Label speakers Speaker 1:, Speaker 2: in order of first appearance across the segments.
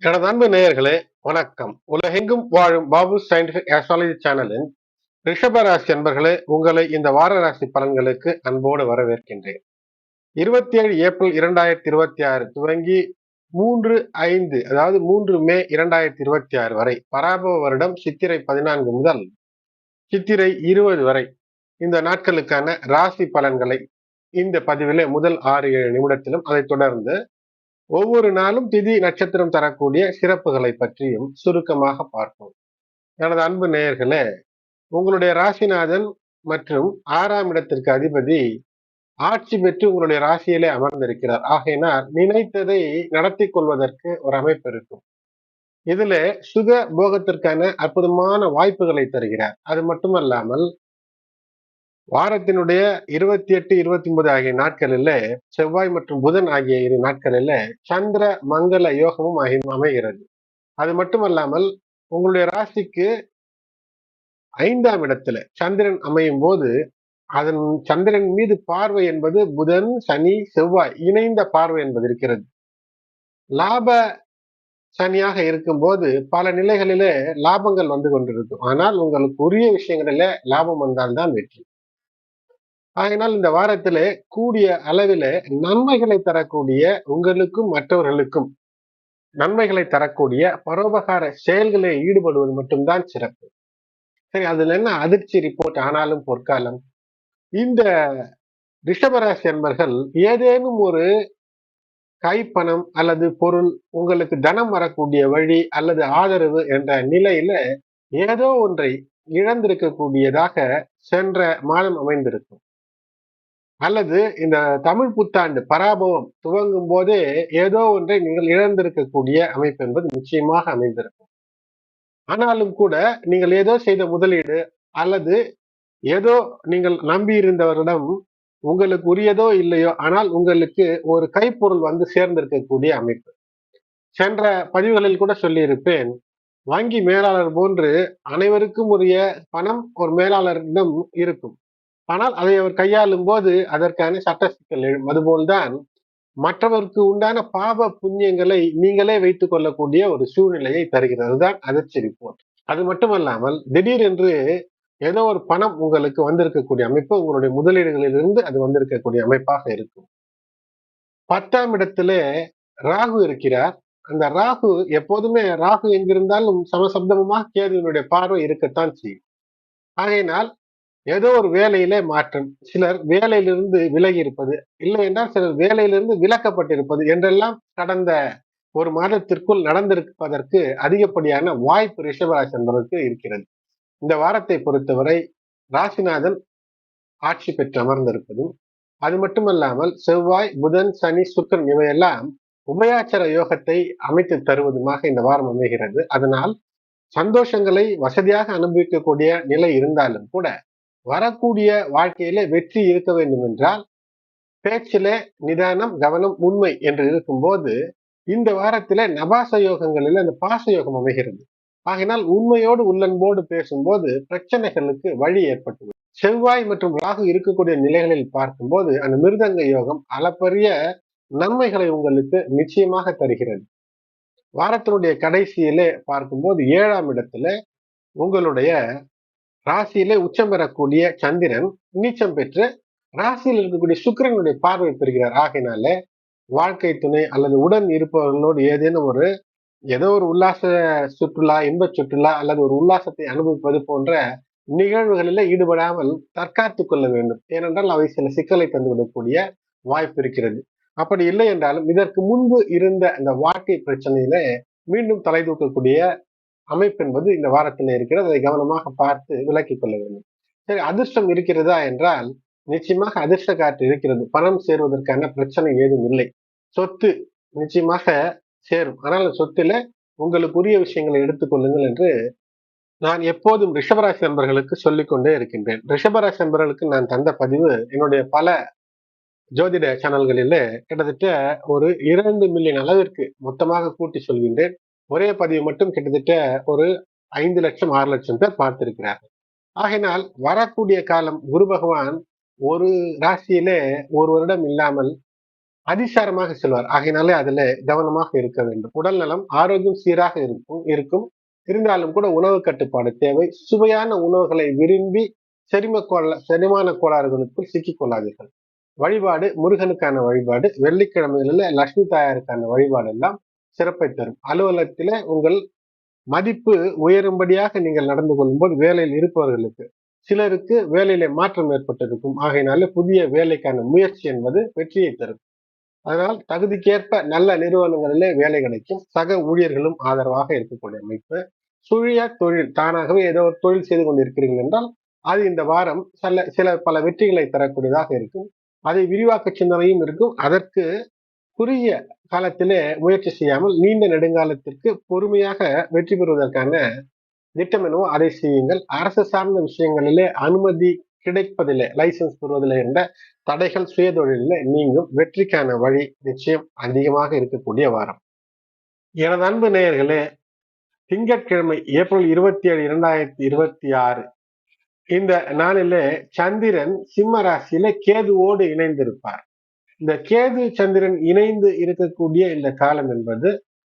Speaker 1: எனது அன்பு நேயர்களே, வணக்கம். உலகெங்கும் வாழும் பாபு சயின்டிபிக் ஆஸ்ட்ராலஜி சேனலின் ரிஷப ராசி அன்பர்களே, உங்களை இந்த வார ராசி பலன்களுக்கு அன்போடு வரவேற்கின்றேன். 27 ஏப்ரல் 2026 துவங்கி 3/5 அதாவது 3 மே 2026 வரை பராபவ வருடம் சித்திரை 14 முதல் சித்திரை 20 வரை இந்த நாட்களுக்கான ராசி பலன்களை இந்த பதிவிலே முதல் 6-7 நிமிடத்திலும் அதைத் தொடர்ந்து ஒவ்வொரு நாளும் திதி நட்சத்திரம் தரக்கூடிய சிறப்புகளை பற்றியும் சுருக்கமாக பார்ப்போம். எனது அன்பு நேயர்களே, உங்களுடைய ராசிநாதன் மற்றும் 6ஆம் இடத்திற்கு அதிபதி ஆட்சி பெற்று உங்களுடைய ராசியிலே அமர்ந்திருக்கிறார். ஆகையினால் நினைத்ததை நடத்தி கொள்வதற்கு ஒரு அமைப்பு இருக்கும். இதுல சுக போகத்திற்கான அற்புதமான வாய்ப்புகளை தருகிறார். அது மட்டுமல்லாமல் வாரத்தினுடைய 28, 29 ஆகிய நாட்களில செவ்வாய் மற்றும் புதன் ஆகிய 2 நாட்களில சந்திர மங்கள யோகமும் அமைகிறது. அது மட்டுமல்லாமல் உங்களுடைய ராசிக்கு 5ஆம் இடத்துல சந்திரன் அமையும் போது அதன் சந்திரன் மீது பார்வை என்பது புதன், சனி, செவ்வாய் இணைந்த பார்வை என்பது இருக்கிறது. லாப சனியாக இருக்கும்போது பல நிலைகளிலே லாபங்கள் வந்து கொண்டிருக்கும். ஆனால் உங்களுக்கு உரிய விஷயங்களில லாபம் வந்தால்தான் வெற்றி. ஆகையினால் இந்த வாரத்திலே கூடிய அளவில நன்மைகளை தரக்கூடிய உங்களுக்கும் மற்றவர்களுக்கும் நன்மைகளை தரக்கூடிய பரோபகார செயல்களில் ஈடுபடுவது மட்டும்தான் சிறப்பு. சரி, அதுல என்ன அதிர்ச்சி ரிப்போர்ட் ஆனாலும் பொற்காலம். இந்த ரிஷபராசி அன்பர்கள் ஏதேனும் ஒரு கைப்பணம் அல்லது பொருள் உங்களுக்கு தனம் வரக்கூடிய வழி அல்லது ஆதரவு என்ற நிலையில ஏதோ ஒன்றை இழந்திருக்கக்கூடியதாக சென்ற மாதம் அமைந்திருக்கும். அல்லது இந்த தமிழ் புத்தாண்டு பராபவம் துவங்கும் போதே ஏதோ ஒன்றை நீங்கள் இழந்திருக்கக்கூடிய அமைப்பு என்பது நிச்சயமாக அமைந்திருக்கும். ஆனாலும் கூட நீங்கள் ஏதோ செய்த முதலீடு அல்லது ஏதோ நீங்கள் நம்பி இருந்தவரிடம் உங்களுக்கு உரியதோ இல்லையோ, ஆனால் உங்களுக்கு ஒரு கைப்பொருள் வந்து சேர்ந்திருக்கக்கூடிய அமைப்பு. சென்ற பதிவுகளில் கூட சொல்லியிருப்பேன், வங்கி மேலாளர் போன்று அனைவருக்கும் உரிய பணம் ஒரு மேலாளரிடம் இருக்கும். ஆனால் அதை அவர் கையாளும் போது அதற்கான சட்ட சிக்கல் எழும். அதுபோல்தான் மற்றவருக்கு உண்டான பாவ புண்ணியங்களை நீங்களே வைத்துக் கொள்ளக்கூடிய ஒரு சூழ்நிலையை தருகிறது. அதுதான் அதிர்ச்சி ரிப்போர்ட். அது மட்டுமல்லாமல் திடீரென்று ஏதோ ஒரு பணம் உங்களுக்கு வந்திருக்கக்கூடிய அமைப்பு, உங்களுடைய முதலீடுகளிலிருந்து அது வந்திருக்கக்கூடிய அமைப்பாக இருக்கும். 10ஆம் இடத்திலே ராகு இருக்கிறார். அந்த ராகு எப்போதுமே ராகு எங்கிருந்தாலும் சமசப்தமாக கேதுவினுடைய பார்வை இருக்கத்தான் செய்யும். ஆகையினால் ஏதோ ஒரு வேலையிலே மாற்றம், சிலர் வேலையிலிருந்து விலகி இருப்பது, இல்லை என்றால் சிலர் வேலையிலிருந்து விலக்கப்பட்டிருப்பது என்றெல்லாம் கடந்த ஒரு மாதத்திற்குள் நடந்திருப்பதற்கு அதிகப்படியான வாய்ப்பு ரிஷபராசி என்பதற்கு இருக்கிறது. இந்த வாரத்தை பொறுத்தவரை ராசிநாதன் ஆட்சி பெற்று அமர்ந்திருப்பதும், அது மட்டுமல்லாமல் செவ்வாய், புதன், சனி, சுக்கிரன் இவையெல்லாம் உபயாச்சர யோகத்தை அமைத்து தருவதுமாக இந்த வாரம் அமைகிறது. அதனால் சந்தோஷங்களை வசதியாக அனுபவிக்கக்கூடிய நிலை இருந்தாலும் கூட வரக்கூடிய வாழ்க்கையில வெற்றி இருக்க வேண்டும் என்றால் பேச்சிலே நிதானம், கவனம், உண்மை என்று இருக்கும்போது இந்த வாரத்தில நபாச யோகங்களில் அந்த பாச யோகம் அமைகிறது. ஆகினால் உண்மையோடு உள்ளன்போடு பேசும்போது பிரச்சனைகளுக்கு வழி ஏற்பட்டுவிடும். செவ்வாய் மற்றும் ராகு இருக்கக்கூடிய நிலைகளில் பார்க்கும்போது அந்த மிருதங்க யோகம் அளப்பரிய நன்மைகளை உங்களுக்கு நிச்சயமாக தருகிறது. வாரத்தினுடைய கடைசியிலே பார்க்கும்போது 7ஆம் இடத்துல உங்களுடைய ராசியிலே உச்சம் பெறக்கூடிய சந்திரன் நீச்சம் பெற்று ராசியில் இருக்கக்கூடிய சுக்கிரனுடைய பார்வை பெறுகிறார். ஆகையினால வாழ்க்கை துணை அல்லது உடன் இருப்பவர்களோடு ஏதேனும் ஏதோ ஒரு உல்லாச சுற்றுலா, இன்ப சுற்றுலா அல்லது ஒரு உல்லாசத்தை அனுபவிப்பது போன்ற நிகழ்வுகளில ஈடுபடாமல் தற்காத்துக் கொள்ள வேண்டும். ஏனென்றால் அவை சில சிக்கலை தந்துவிடக்கூடிய வாய்ப்பு இருக்கிறது. அப்படி இல்லை என்றாலும் இதற்கு முன்பு இருந்த அந்த வாழ்க்கை பிரச்சனையில மீண்டும் தலை தூக்கக்கூடிய அமைப்பு என்பது இந்த வாரத்தில் இருக்கிறது. அதை கவனமாக பார்த்து விலக்கிக் கொள்ள வேண்டும். சரி, அதிர்ஷ்டம் இருக்கிறதா என்றால் நிச்சயமாக அதிர்ஷ்ட காற்று இருக்கிறது. பணம் சேருவதற்கான பிரச்சனை ஏதும் இல்லை. சொத்து நிச்சயமாக சேரும். ஆனால் சொத்துல உங்களுக்கு உரிய விஷயங்களை எடுத்துக் கொள்ளுங்கள் என்று நான் எப்போதும் ரிஷபராசி நண்பர்களுக்கு சொல்லிக் கொண்டே இருக்கின்றேன். ரிஷபராசி நண்பர்களுக்கு நான் தந்த பதிவு என்னுடைய பல ஜோதிட சேனல்களில கிட்டத்தட்ட ஒரு 2 மில்லியன் அளவிற்கு மொத்தமாக கூட்டி சொல்கின்றேன். ஒரே பதிவு மட்டும் கிட்டத்தட்ட ஒரு 5 லட்சம் 6 லட்சம் பேர் பார்த்திருக்கிறார்கள். ஆகையினால் வரக்கூடிய காலம் குரு பகவான் ஒரு ராசியிலே ஒரு வருடம் இல்லாமல் அதிசாரமாக செல்வார். ஆகையினாலே அதுல கவனமாக இருக்க வேண்டும். உடல் நலம் ஆரோக்கியம் சீராக இருக்கும். இருந்தாலும் கூட உணவு கட்டுப்பாடு தேவை. சுவையான உணவுகளை விரும்பி செரிமான கோளாறுகளுக்குள் சிக்கிக் கொள்ளாதீர்கள். வழிபாடு முருகனுக்கான வழிபாடு, வெள்ளிக்கிழமைகளில் லட்சுமி தாயாருக்கான வழிபாடு எல்லாம் சிறப்பை தரும். அலுவலகத்திலே உங்கள் மதிப்பு உயரும்படியாக நீங்கள் நடந்து கொள்ளும்போது வேலையில் இருப்பவர்களுக்கு சிலருக்கு வேலையில மாற்றம் ஏற்பட்டிருக்கும். ஆகையினால புதிய வேலைக்கான முயற்சி என்பது வெற்றியை தரும். அதனால் தகுதிக்கேற்ப நல்ல நிறுவனங்களிலே வேலை கிடைக்கும். சக ஊழியர்களும் ஆதரவாக இருக்கக்கூடிய அமைப்பு. சுழிய தொழில் தானாகவே ஏதோ ஒரு தொழில் செய்து கொண்டிருக்கிறீர்கள் என்றால் அது இந்த வாரம் சில பல வெற்றிகளை தரக்கூடியதாக இருக்கும். அதை விரிவாக்க சிந்தனையும் இருக்கும். அதற்கு குறுகிய காலத்திலே முயற்சி செய்யாமல் நீண்ட நெடுங்காலத்திற்கு பொறுமையாக வெற்றி பெறுவதற்கான திட்டம் என்னவோ அதை செய்யுங்கள். அரசு சார்ந்த விஷயங்களிலே அனுமதி கிடைப்பதில்லை, லைசன்ஸ் பெறுவதில்லை என்ற தடைகள் சுயதொழில நீங்கும். வெற்றிக்கான வழி நிச்சயம் அதிகமாக இருக்கக்கூடிய வாரம். எனது அன்பு நேயர்களே, திங்கட்கிழமை ஏப்ரல் 27, 2026 இந்த நாளிலே சந்திரன் சிம்ம ராசியில கேதுவோடு இணைந்திருப்பார். இந்த கேது சந்திரன் இணைந்து இருக்கக்கூடிய இந்த காலம் என்பது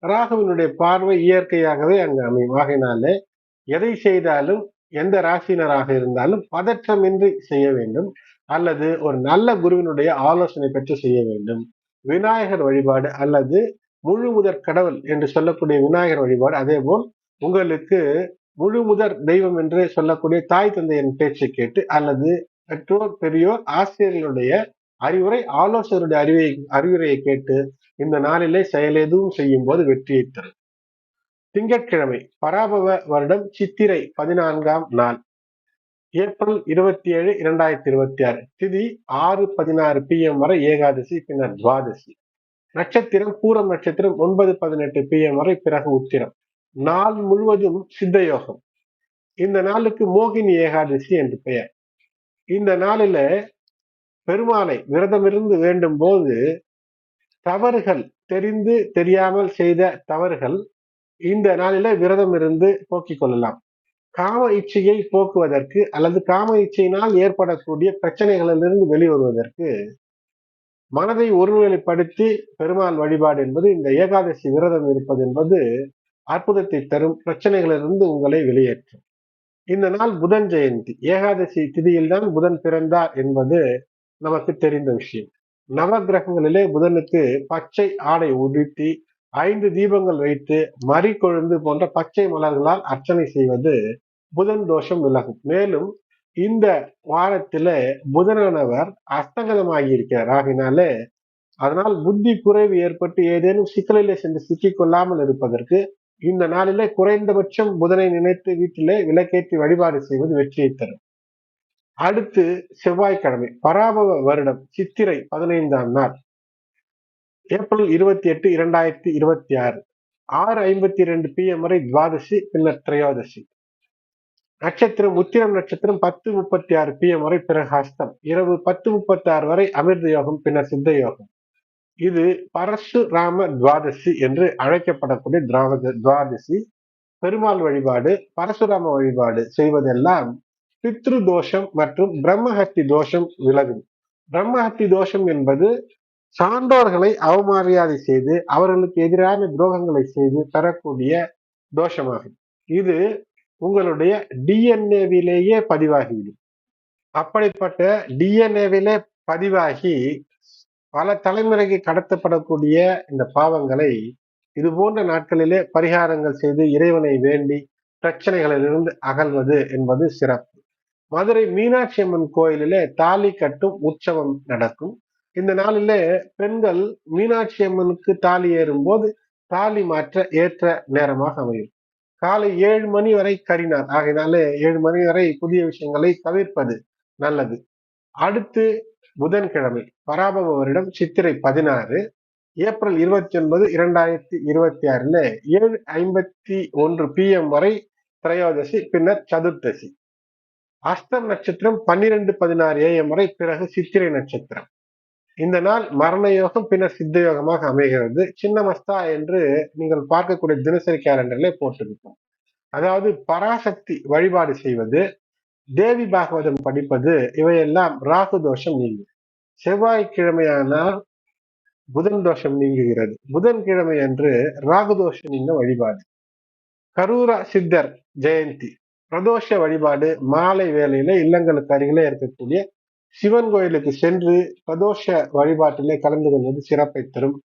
Speaker 1: ராகுவினுடைய பார்வை இயற்கையாகவே அங்கு அமையும். ஆகையினாலே எதை செய்தாலும் எந்த ராசினராக இருந்தாலும் பதற்றமின்றி செய்ய வேண்டும், அல்லது ஒரு நல்ல குருவினுடைய ஆலோசனை பெற்று செய்ய வேண்டும். விநாயகர் வழிபாடு அல்லது முழு முதற் கடவுள் என்று சொல்லக்கூடிய விநாயகர் வழிபாடு, அதே போல் உங்களுக்கு முழு முதற் தெய்வம் என்று சொல்லக்கூடிய தாய் தந்தையின் பேச்சை கேட்டு அல்லது பெற்றோர் பெரியோர் ஆசிரியர்களுடைய அறிவுரை ஆலோசகருடைய அறிவுரையை கேட்டு இந்த நாளிலே செயல் எதுவும் செய்யும் போது வெற்றியை தரும். திங்கட்கிழமை பராபவ வருடம் சித்திரை 14ஆம் நாள் ஏப்ரல் 27, 2026 திதி 6:16 PM வரை ஏகாதசி, பின்னர் துவாதசி. நட்சத்திரம் பூரம் நட்சத்திரம் 9:18 PM வரை, பிறகு உத்திரம். நாள் முழுவதும் சித்த யோகம். இந்த நாளுக்கு மோகினி ஏகாதசி என்று பெயர். இந்த நாளில பெருமாளை விரதமிருந்து வேண்டும் போது தவறுகள் தெரிந்து தெரியாமல் செய்த தவறுகள் இந்த நாளில விரதம் இருந்து போக்கிக் கொள்ளலாம். காம இச்சையை போக்குவதற்கு அல்லது காம இச்சையினால் ஏற்படக்கூடிய பிரச்சனைகளிலிருந்து வெளிவருவதற்கு மனதை ஒருநிலைப்படுத்தி பெருமாள் வழிபாடு என்பது, இந்த ஏகாதசி விரதம் இருப்பது என்பது அற்புதத்தை தரும். பிரச்சனைகளிலிருந்து உங்களை வெளியேற்றும். இந்த நாள் புதன் ஜெயந்தி. ஏகாதசி திதியில் தான் புதன் பிறந்தார் என்பது நமக்கு தெரிந்த விஷயம். நவ கிரகங்களிலே புதனுக்கு பச்சை ஆடை உடுத்தி 5 தீபங்கள் வைத்து மறி கொழுந்து போன்ற பச்சை மலர்களால் அர்ச்சனை செய்வது புதன் தோஷம் விலகும். மேலும் இந்த வாரத்தில புதனானவர் அஸ்தங்கதமாகி இருக்கிறார். ஆகினாலே அதனால் புத்தி குறைவு ஏற்பட்டு ஏதேனும் சிக்கலிலே சென்று சிக்கிக் கொள்ளாமல் இருப்பதற்கு இந்த நாளிலே குறைந்தபட்சம் புதனை நினைத்து வீட்டிலே விளக்கேற்றி வழிபாடு செய்வது வெற்றியை தரும். அடுத்து செவ்வாய்க்கிழமை பராபவ வருடம் சித்திரை 15ஆம் நாள் ஏப்ரல் 28, 2026 6:52 PM வரை துவாதசி, பின்னர் திரையோதசி. நட்சத்திரம் உத்திரம் நட்சத்திரம் 10:36 PM வரை, பிறகு ஹஸ்தம். இரவு 10:36 வரை அமிர்த யோகம், பின்னர் சித்த யோகம். இது பரசுராம துவாதசி என்று அழைக்கப்படக்கூடிய துவாதசி. பெருமாள் வழிபாடு பரசுராம வழிபாடு செய்வதெல்லாம் பித்ரு தோஷம் மற்றும் பிரம்மஹத்தி தோஷம் விலகும். பிரம்மஹத்தி தோஷம் என்பது சான்றோர்களை அவமரியாதை செய்து அவர்களுக்கு எதிரான துரோகங்களை செய்து பெறக்கூடிய தோஷமாகும். இது உங்களுடைய டிஎன்ஏவிலேயே பதிவாகிவிடும். அப்படிப்பட்ட டிஎன்ஏவிலே பதிவாகி பல தலைமுறைக்கு கடத்தப்படக்கூடிய இந்த பாவங்களை இது போன்ற நாட்களிலே பரிகாரங்கள் செய்து இறைவனை வேண்டி பிரச்சனைகளிலிருந்து அகல்வது என்பது சிறப்பு. மதுரை மீனாட்சி அம்மன் கோயிலிலே தாலி கட்டும் உற்சவம் நடக்கும். இந்த நாளிலே பெண்கள் மீனாட்சி அம்மனுக்கு தாலி ஏறும் போது தாலி மாற்ற ஏற்ற நேரமாக அமையும். காலை 7 மணி வரை கரிநாள். ஆகையினாலே 7 மணி வரை புதிய விஷயங்களை தவிர்ப்பது நல்லது. அடுத்து புதன்கிழமை பராபவ வருடம் சித்திரை 16 ஏப்ரல் 29, 2026 7:51 PM வரை திரையோதசி, பின்னர் சதுர்த்தசி. அஸ்தம் நட்சத்திரம் 12:16 AM வரை, பிறகு சித்திரை நட்சத்திரம். இந்த நாள் மரண யோகம் பின்னர் சித்த யோகமாக அமைகிறது. சின்னமஸ்தா என்று நீங்கள் பார்க்கக்கூடிய தினசரி கேலண்டர்ல போட்டிருக்கும். அதாவது பராசக்தி வழிபாடு செய்வது, தேவி பாகவதம் படிப்பது, இவையெல்லாம் ராகு தோஷம் நீங்கும். செவ்வாய்க்கிழமையானால் புதன் தோஷம் நீங்குகிறது. புதன்கிழமை அன்று ராகு தோஷம் நீங்க வழிபாடு. கரூர சித்தர் ஜெயந்தி பிரதோஷ வழிபாடு. மாலை வேளையில இல்லங்களுக்கு அருகிலே இருக்கக்கூடிய சிவன் கோயிலுக்கு சென்று பிரதோஷ வழிபாட்டிலே கலந்து கொள்வது சிறப்பை தரும்.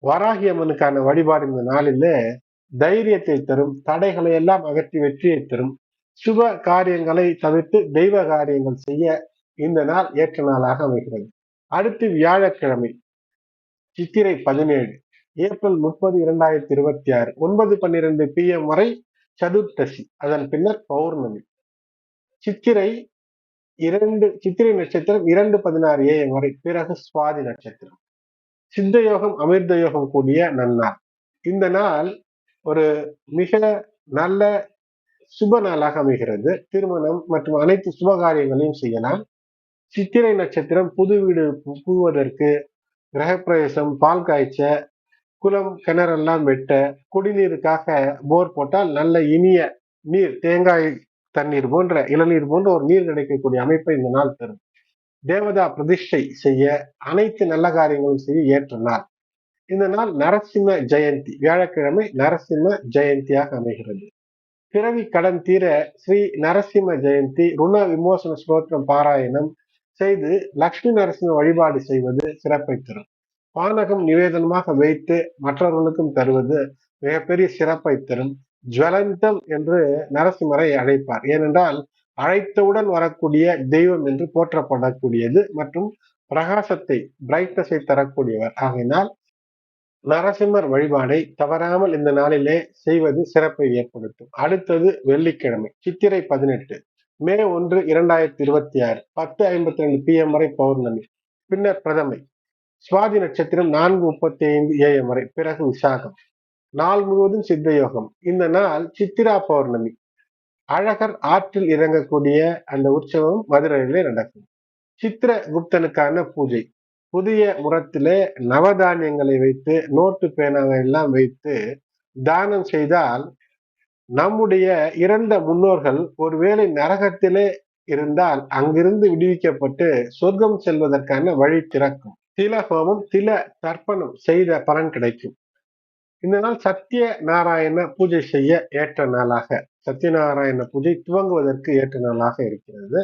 Speaker 1: வராகி அம்மனுக்கான வழிபாடு இந்த நாளிலே தைரியத்தை தரும். தடைகளை எல்லாம் அகற்றி வெற்றியை தரும். சுப காரியங்களை தவிர்த்து தெய்வ காரியங்கள் செய்ய இந்த நாள் ஏற்ற நாளாக அமைகிறது. அடுத்து வியாழக்கிழமை சித்திரை 17 ஏப்ரல் 30 2026 9:12 PM வரை சதுர்த்தசி. அதன் பின்னர் பௌர்ணமி. சித்திரை நட்சத்திரம் 2:16 AM வரை, பிறகு சுவாதி நட்சத்திரம். சித்த யோகம் அமிர்த யோகம் கூடிய நன்னாள். இந்த நாள் ஒரு மிக நல்ல சுப நாளாக அமைகிறது. திருமணம் மற்றும் அனைத்து சுப காரியங்களையும் செய்யலாம். சித்திரை நட்சத்திரம் புது வீடு புகுவதற்கு, கிரகப்பிரவேசம், பால் காய்ச்ச, குளம் கிணறெல்லாம் வெட்ட, குடிநீருக்காக போர் போட்டால் நல்ல இனிய நீர், தேங்காய் தண்ணீர் போன்ற இளநீர் போன்ற ஒரு நீர் கிடைக்கக்கூடிய அமைப்பை இந்த நாள் தரும். தேவதா பிரதிஷ்டை செய்ய, அனைத்து நல்ல காரியங்களும் செய்ய ஏற்ற நாள். இந்த நாள் நரசிம்ம ஜெயந்தி, வியாழக்கிழமை நரசிம்ம ஜெயந்தியாக அமைகிறது. பிறவி கடன் தீர ஸ்ரீ நரசிம்ம ஜெயந்தி ருண விமோசன ஸ்தோத்திரம் பாராயணம் செய்து லட்சுமி நரசிம்ம வழிபாடு செய்வது சிறப்பை தரும். பானகம் நிவேதனமாக வைத்து மற்றவர்களுக்கும் தருவது மிகப்பெரிய சிறப்பை தரும். ஜுவலந்தம் என்று நரசிம்மரை அழைப்பார். ஏனென்றால் அழைத்தவுடன் வரக்கூடிய தெய்வம் என்று போற்றப்படக்கூடியது மற்றும் பிரகாசத்தை, பிரைட்னஸை தரக்கூடியவர். ஆகையினால் நரசிம்மர் வழிபாடை தவறாமல் இந்த நாளிலே செய்வது சிறப்பை ஏற்படுத்தும். அடுத்தது வெள்ளிக்கிழமை சித்திரை 18 மே 1 2026 10:52 PM வரை பௌர்ணமி, பின்னர் பிரதமை. சுவாதி நட்சத்திரம் 4:35 AM வரை, பிறகு விசாகம். நாள் முழுவதும் சித்த யோகம். இந்த நாள் சித்திரா பௌர்ணமி. அழகர் ஆற்றில் இறங்கக்கூடிய அந்த உற்சவம் மதுரையிலே நடக்கும். சித்திர குப்தனுக்கான பூஜை. புதிய முறத்திலே நவதானியங்களை வைத்து, நோட்டு பேனாவை எல்லாம் வைத்து தானம் செய்தால் நம்முடைய இறந்த முன்னோர்கள் ஒருவேளை நரகத்திலே இருந்தால் அங்கிருந்து விடுவிக்கப்பட்டு சொர்க்கம் செல்வதற்கான வழி திறக்கும். தில ஹோமம், தில தர்ப்பணம் செய்த பலன் கிடைக்கும். இந்த நாள் சத்திய நாராயண பூஜை செய்ய ஏற்ற நாளாக, சத்யநாராயண பூஜை துவங்குவதற்கு ஏற்ற நாளாக இருக்கிறது.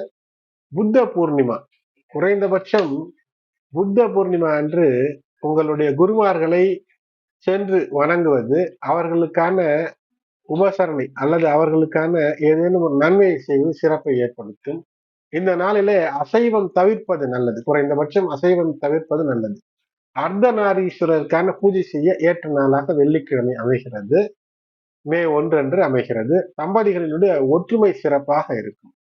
Speaker 1: புத்த பூர்ணிமா. குறைந்தபட்சம் புத்த பூர்ணிமா அன்று உங்களுடைய குருமார்களை சென்று வணங்குவது, அவர்களுக்கான உபசரணை அல்லது அவர்களுக்கான ஏதேனும் ஒரு நன்மையை செய்வது சிறப்பை ஏற்படுத்தும். இந்த நாளிலே அசைவம் தவிர்ப்பது நல்லது. குறைந்தபட்சம் அசைவம் தவிர்ப்பது நல்லது. அர்த்தநாரீஸ்வரருக்கான பூஜை செய்ய ஏற்ற நாளாக வெள்ளிக்கிழமை அமைகிறது. மே 1 அன்று அமைகிறது. தம்பதிகளினுடைய ஒற்றுமை சிறப்பாக இருக்கும்.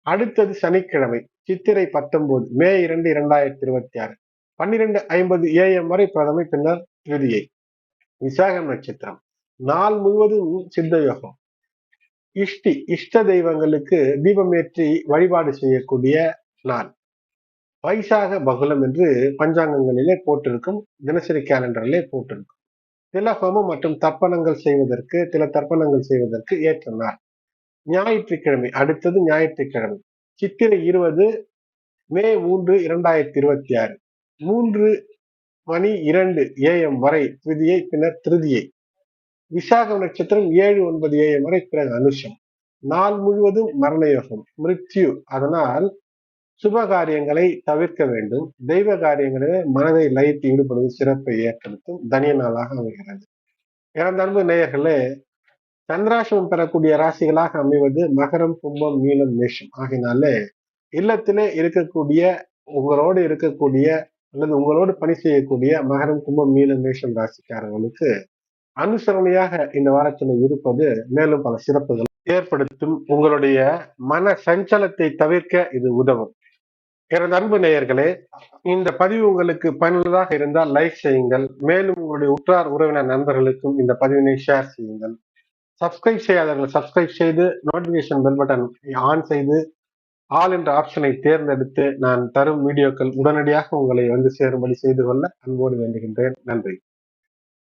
Speaker 1: அடுத்தது சனிக்கிழமை சித்திரை 19 மே 2 2026 12:50 AM வரை பிரதமை, பின்னர் திருதியை. விசாகம் நட்சத்திரம். நாள் முழுவதும் சித்த யோகம். இஷ்ட தெய்வங்களுக்கு தீபமேற்றி வழிபாடு செய்யக்கூடிய நாள். வைசாக பகுலம் என்று பஞ்சாங்கங்களிலே போட்டிருக்கும், தினசரி கேலண்டரிலே போட்டிருக்கும். திலஹோமம் மற்றும் தர்ப்பணங்கள் செய்வதற்கு ஏற்ற நாள். ஞாயிற்றுக்கிழமை. அடுத்தது ஞாயிற்றுக்கிழமை சித்திரை 20 மே 3 2026 3:02 AM வரை திருதியை, பின்னர் திருதியை. விசாகம் நட்சத்திரம் 7-9 AM வரை, பிறகு அனுஷம். நாள் முழுவதும் மரண யோகம், மிருத்யு. அதனால் சுப காரியங்களை தவிர்க்க வேண்டும். தெய்வ காரியங்களிலே மனதை லயித்து ஈடுபடுவது சிறப்பை ஏற்படுத்தும் தனிய நாளாக அமைகிறது. எனது அன்பு நேயர்களே, சந்திராசிரமம் பெறக்கூடிய ராசிகளாக அமைவது மகரம், கும்பம், மீனம், மேஷம். ஆகினாலே இல்லத்திலே இருக்கக்கூடிய, உங்களோடு இருக்கக்கூடிய அல்லது உங்களோடு பணி செய்யக்கூடிய மகரம், கும்பம், மீனம், மேஷம் ராசிக்காரர்களுக்கு அனுசரணையாக இந்த வாரத்தில் இருப்பது மேலும் பல சிறப்புகள் ஏற்படுத்தும். உங்களுடைய மன சஞ்சலத்தை தவிர்க்க இது உதவும். எனது அன்பு நேயர்களே, இந்த பதிவு உங்களுக்கு பயனுள்ளதாக இருந்தால் லைக் செய்யுங்கள். மேலும் உங்களுடைய உற்றார் உறவினர் நண்பர்களுக்கும் இந்த பதிவினை ஷேர் செய்யுங்கள். சப்ஸ்கிரைப் செய்யாதவர்கள் சப்ஸ்கிரைப் செய்து நோட்டிபிகேஷன் பெல் பட்டன் ஆன் செய்து ஆல் என்ற ஆப்ஷனை தேர்ந்தெடுத்து நான் தரும் வீடியோக்கள் உடனடியாக உங்களை வந்து சேரும்படி செய்து கொள்ள அன்போடு வேண்டுகின்றேன். நன்றி.